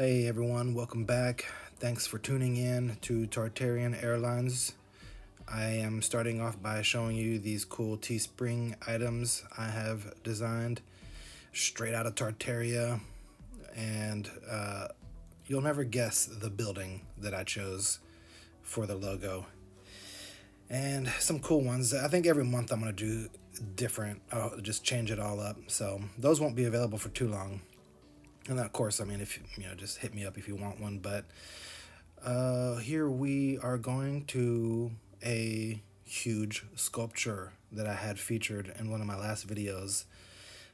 Hey everyone, welcome back. Thanks for tuning in to Tartarian Airlines. I am starting off by showing you these cool Teespring items I have designed straight out of Tartaria, and you'll never guess the building that I chose for the logo. And some cool ones. I think every month I'm going to do different. I'll just change it all up. So those won't be available for too long. And of course, I mean, if just hit me up if you want one. But here we are going to a huge sculpture that I had featured in one of my last videos.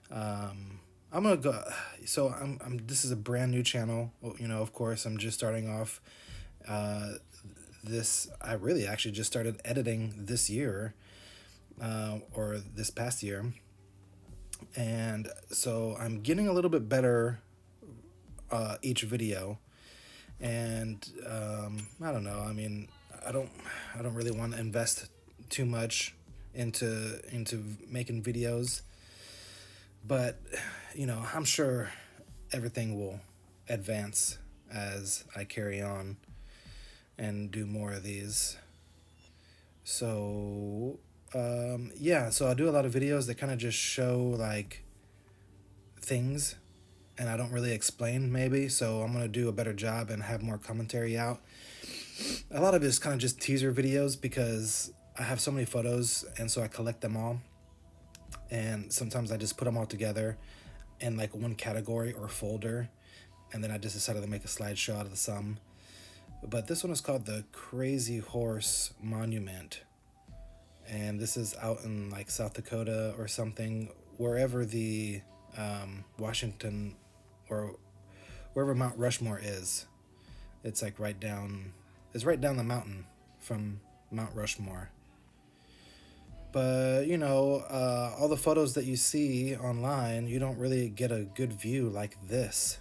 I'm gonna go. So I'm. This is a brand new channel. Of course, I'm just starting off. I really actually just started editing this year, or this past year, and so I'm getting a little bit better each video, and I don't know. I mean, I don't really want to invest too much into making videos, but I'm sure everything will advance as I carry on and do more of these. So yeah, so I do a lot of videos that kind of just show like things, and I don't really explain maybe, so I'm gonna do a better job and have more commentary out. A lot of it is kind of just teaser videos because I have so many photos, and so I collect them all, and sometimes I just put them all together in like one category or folder, and then I just decided to make a slideshow out of the sum. But this one is called the Crazyhorse Monument, and this is out in like South Dakota or something, wherever the Washington or wherever Mount Rushmore is. It's like right down the mountain from Mount Rushmore. But all the photos that you see online, you don't really get a good view like this.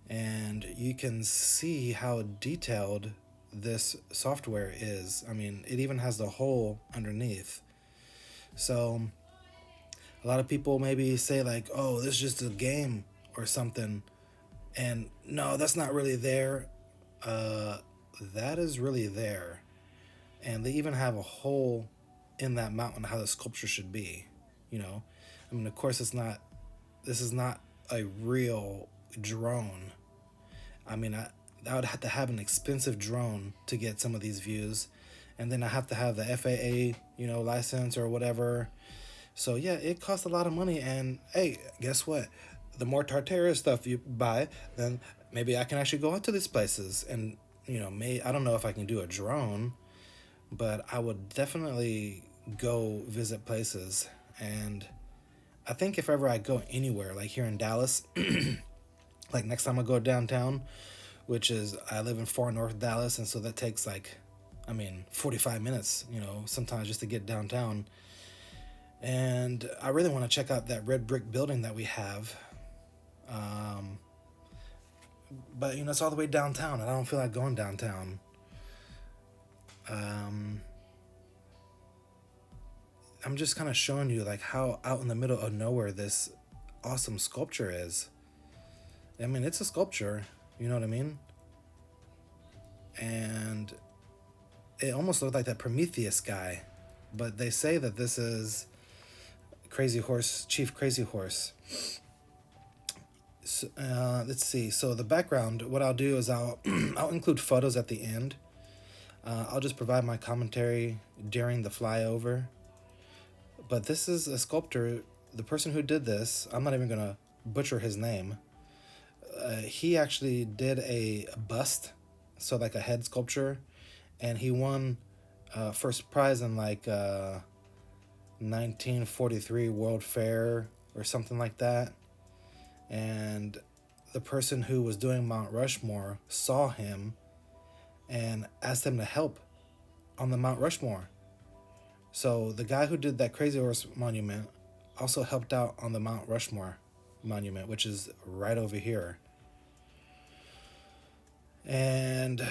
And you can see how detailed this software is. I mean, it even has the hole underneath. So a lot of people maybe say like, oh, this is just a game or something. And no, that's not really there. That is really there. And they even have a hole in that mountain, how the sculpture should be. I mean, of course, this is not a real drone. I mean, I would have to have an expensive drone to get some of these views, and then I have to have the FAA, license or whatever. So yeah, it costs a lot of money. And hey, guess what? The more Tartaria stuff you buy, then maybe I can actually go out to these places. And I don't know if I can do a drone, but I would definitely go visit places. And I think if ever I go anywhere, like here in Dallas, like next time I go downtown, which is, I live in far north Dallas, and so that takes 45 minutes, sometimes just to get downtown. And I really want to check out that red brick building that we have. But it's all the way downtown, and I don't feel like going downtown. I'm just kind of showing you like how out in the middle of nowhere this awesome sculpture is. I mean, it's a sculpture, you know what I mean? And it almost looked like that Prometheus guy, but they say that this is Chief Crazyhorse. So, let's see. So the background, what I'll do is I'll include photos at the end. I'll just provide my commentary during the flyover. But this is a sculptor. The person who did this, I'm not even gonna butcher his name. He actually did a bust, so like a head sculpture, and he won first prize in like 1943 World Fair or something like that. And the person who was doing Mount Rushmore saw him and asked him to help on the Mount Rushmore. So the guy who did that Crazyhorse Monument also helped out on the Mount Rushmore Monument, which is right over here. And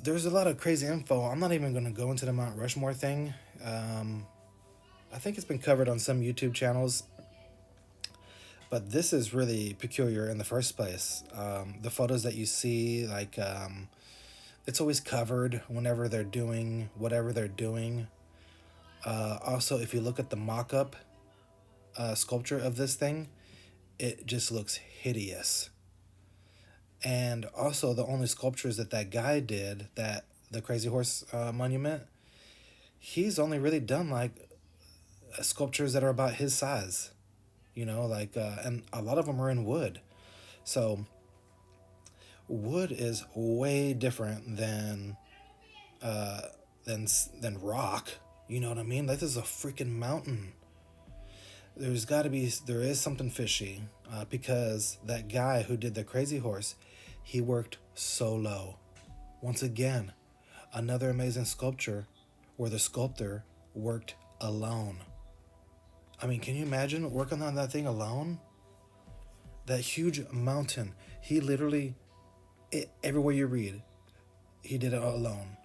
there's a lot of crazy info. I'm not even going to go into the Mount Rushmore thing. I think it's been covered on some YouTube channels, But this is really peculiar in the first place. The photos that you see, like, it's always covered whenever they're doing whatever they're doing. Also, if you look at the mock up sculpture of this thing, it just looks hideous. And also, the only sculptures that that guy did, that the Crazyhorse Monument, he's only really done like sculptures that are about his size, like, and a lot of them are in wood. So, wood is way different uh, than rock. You know what I mean? Like, this is a freaking mountain. There is something fishy, because that guy who did the Crazy Horse, he worked solo. Once again, another amazing sculpture where the sculptor worked alone. I mean, can you imagine working on that thing alone? That huge mountain. He literally, everywhere you read, he did it alone.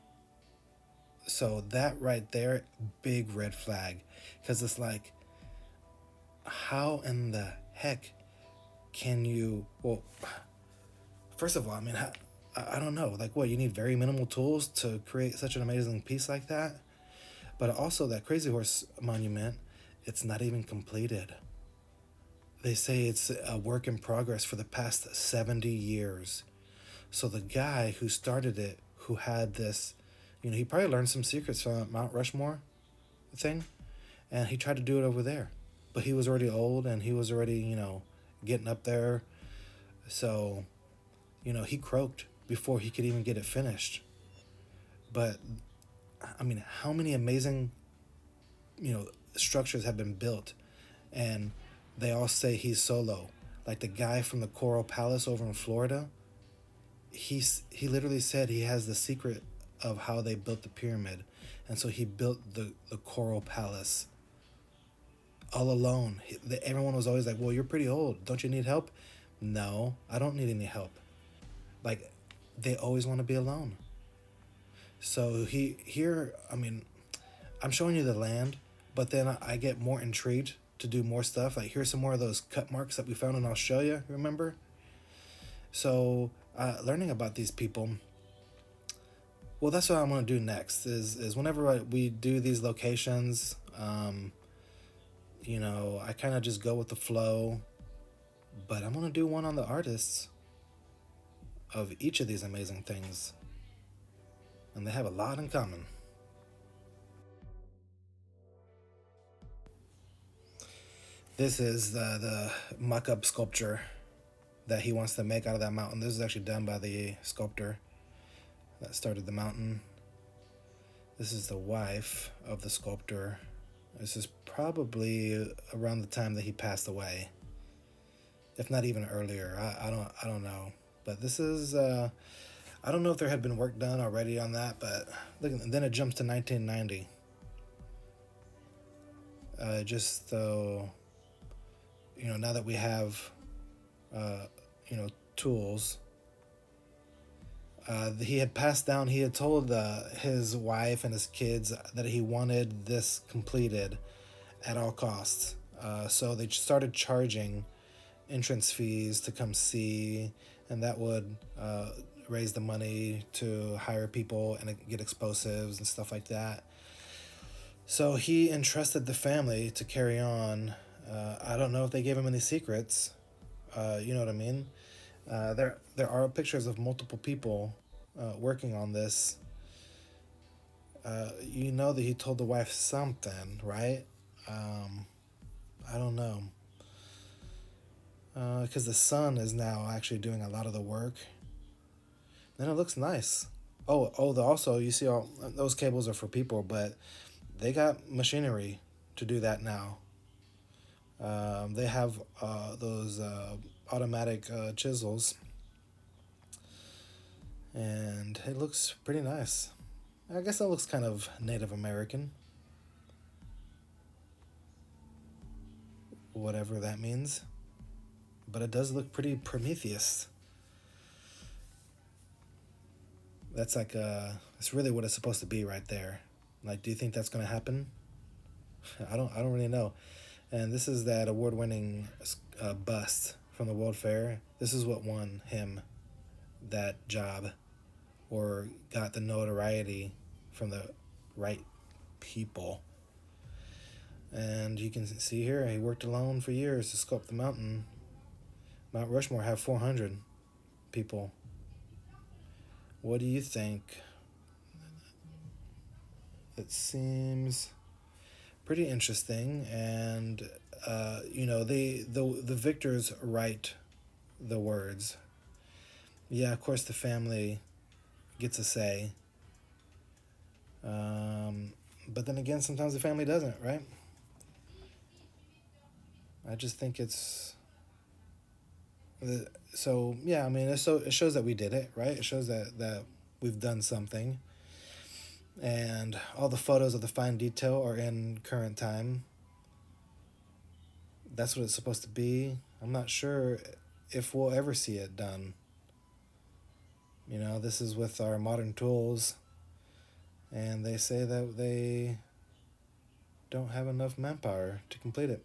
So that right there, big red flag. Because it's like, how in the heck can you, well, first of all, I mean, I don't know. Like, what, you need very minimal tools to create such an amazing piece like that? But also, that Crazy Horse Monument, it's not even completed. They say it's a work in progress for the past 70 years. So the guy who started it, who had this, he probably learned some secrets from Mount Rushmore thing, and he tried to do it over there. But he was already old, and he was already, getting up there. So, he croaked before he could even get it finished. But, I mean, how many amazing, structures have been built, and they all say he's solo. Like the guy from the Coral Palace over in Florida, he literally said he has the secret of how they built the pyramid, and so he built the Coral Palace all alone. Everyone was always like, well, you're pretty old, don't you need help? No, I don't need any help. Like, they always want to be alone. So I mean, I'm showing you the land, but then I get more intrigued to do more stuff. Like, here's some more of those cut marks that we found in Australia, remember? So, learning about these people, well, that's what I'm going to do next, is whenever we do these locations, I kind of just go with the flow, but I'm going to do one on the artists of each of these amazing things, and they have a lot in common. This is the mock-up sculpture that he wants to make out of that mountain. This is actually done by the sculptor that started the mountain. This is the wife of the sculptor. This is probably around the time that he passed away, if not even earlier. I don't know. But this is, I don't know if there had been work done already on that, but look, then it jumps to 1990. Just though, now that we have, tools, he had passed down, he had told his wife and his kids that he wanted this completed at all costs. So they started charging entrance fees to come see, and that would raise the money to hire people and get explosives and stuff like that. So he entrusted the family to carry on. I don't know if they gave him any secrets. You know what I mean? There are pictures of multiple people working on this. You know that he told the wife something, right? I don't know. Because the son is now actually doing a lot of the work. And it looks nice. Also, you see all those cables are for people, but they got machinery to do that now. They have those automatic chisels, and it looks pretty nice. I guess that looks kind of Native American, whatever that means, but it does look pretty Prometheus. That's like it's really what it's supposed to be right there. Like, do you think that's gonna happen? I don't really know. And this is that award-winning bust from the World Fair. This is what won him that job, or got the notoriety from the right people. And you can see here, he worked alone for years to sculpt the mountain. Mount Rushmore have 400 people. What do you think? It seems pretty interesting, and the victors write the words. Yeah, of course the family gets a say, but then again, sometimes the family doesn't, right? I just think it's so. Yeah, I mean, it shows that we did it, right? It shows that we've done something, and all the photos of the fine detail are in current time. That's what it's supposed to be. I'm not sure if we'll ever see it done. This is with our modern tools, and they say that they don't have enough manpower to complete it.